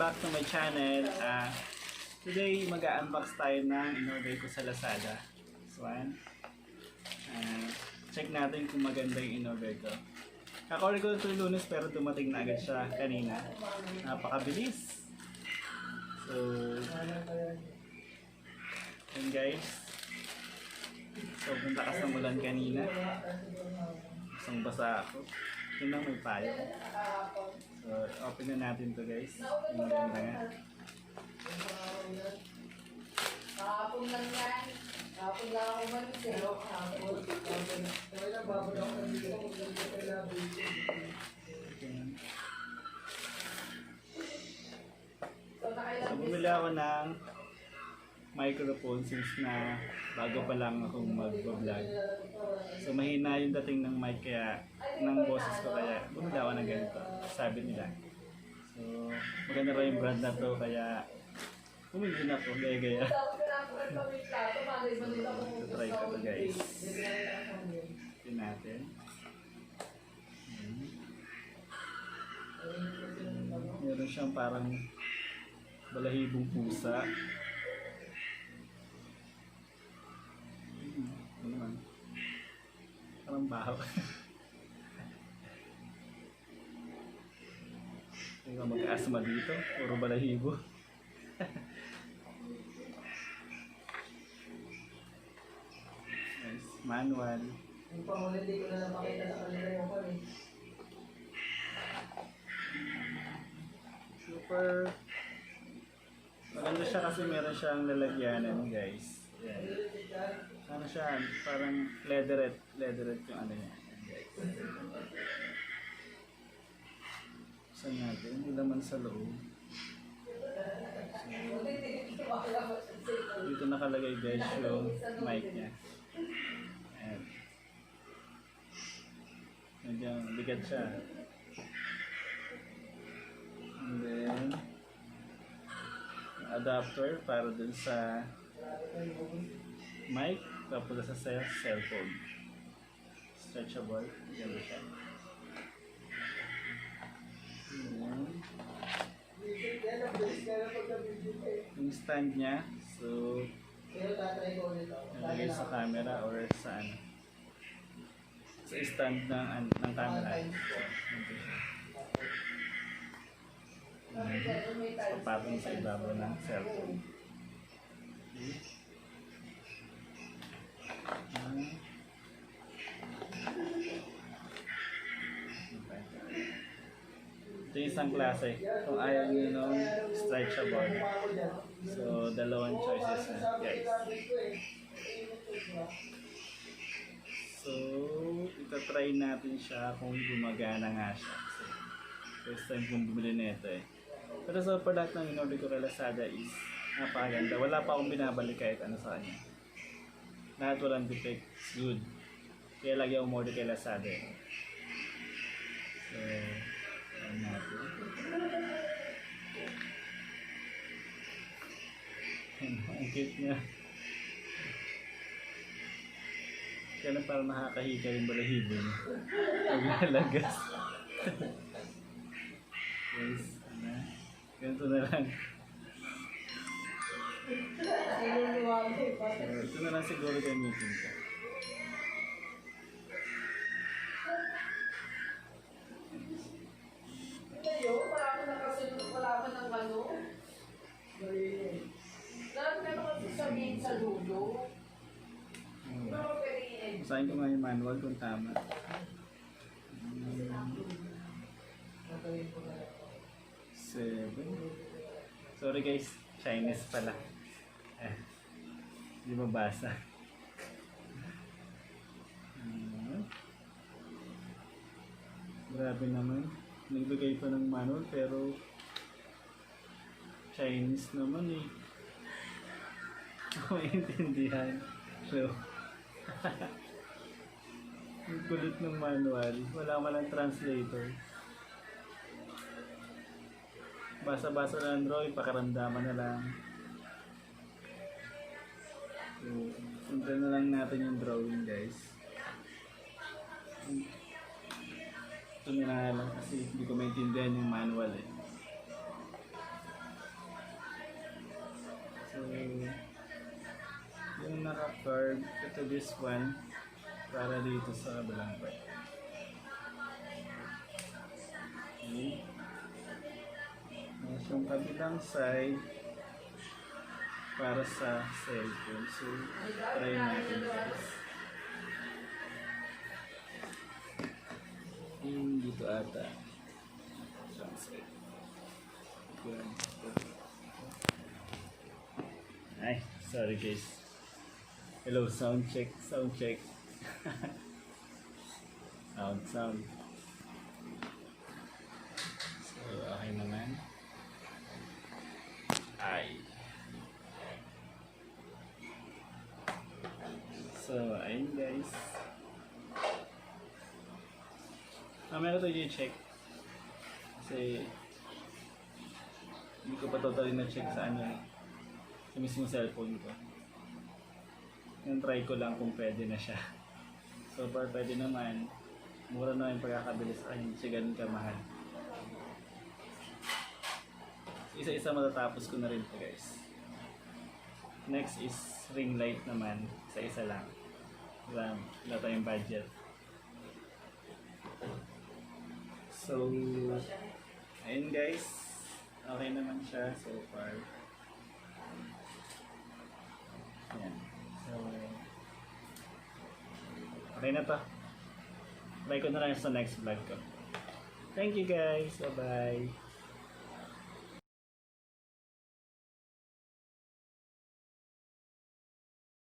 back to my channel. Today, mag-unbox tayo ng in-order ko sa Lazada. This one. Check natin kung maganda yung in-order ko. Kaka-order ko ito Lunes pero dumating na agad siya kanina. Napakabilis. So, yun guys. So, kung takas ng ulan kanina. Isang basa ako. Ito lang may payo. So, open na natin to guys. Yung maganda nga. Kahapon lang yan. Kahapon lang ako manis eh. Kahapon. So, bumili ako ng microphone since na bago pa lang akong mag-vlog. So, mahina yung dating ng mic kaya ng boses ko kaya bumili ako ng ganito. Sabi nila. So, maganda rin yung brand na to kaya bumili din ako. Gaya-gaya. Try ko to guys. Tignan natin. Meron siyang parang balahibong pusa. Ano naman? Parang bahaw. Hindi ka mag-asma dito. Puro balahibo. Nice. Manual. Yung pangulit, di ko na napakita sa kanila yung kon eh. Super. Maganda siya kasi meron siyang lalagyanan guys. Yan. Ano siya? Parang leatherette. Leatherette yung ano niya. Saan natin? Yung laman sa loob. So, dito nakalagay guys yung mic niya. Ayan. Medyo bigat siya. And then, adapter para dun sa mic tapos sa cellphone. Stretchable. Ganda siya. Yung stand niya, so nalagay sa camera or sa ano, sa stand ng camera. Papatong sa ibabaw ng cellphone. Ito yung isang klase. Kung ayaw nyo nung stretchable. So, dalawang choices na guys. So, itatry natin siya kung gumagana nga siya. So, first time kong bumili nito eh. Pero so far lahat ng in-order ko kay Lazada is napakaganda. Wala pa akong binabalik kahit ano sa kanya. Lahat walang defect. Good. Kaya lagi akong order kay Lazada eh. So, ayan natin. Ang cute niya. Kaya na parang nakakahika yung balahibo niya. Naglalagas. Guys, ano? Ganito na lang. So, ito na lang siguro gamitin ko. Wala ka ng ano. Dapat meron kasi sabihin sa dulo. Masahin ko nga yung manual kung tama. 7. Sorry guys, Chinese pala. Di mabasa. Grabe naman. Nagbigay pa ng manual pero Chinese naman eh. Maintindihan. So, ang kulit ng manual. Wala malang translator. Basa-basa lang drawing, pakaramdaman na lang. So, sundan na lang natin yung drawing guys. Ito na lang kasi hindi ko maintindihan yung manual eh. yung naka-curve, ito this one, para dito sa kabilang part. Okay. Tapos yung kabilang side, para sa cellphone. So, try natin guys. Yung dito ata. Isang side. Yan. Ay, sorry guys. Hello, sound check, sound check. sound. So, okay naman. Ay. So, ayun guys. Meron ito i-check. Kasi, hindi ko pa totally na-check sa ano, sa mismo cellphone ko. Yung try ko lang kung pwede na siya. So far pwede naman. Mura na yung pagkakabili sa kanya. Hindi siya ganun kamahal. Isa-isa matatapos ko na rin to guys. Next is ring light naman. Isa-isa lang. Wala tayong budget. So, ayun guys. Okay naman siya so far. Yan. So, okay na to. Try ko na lang sa next vlog ko. Thank you guys. Bye-bye.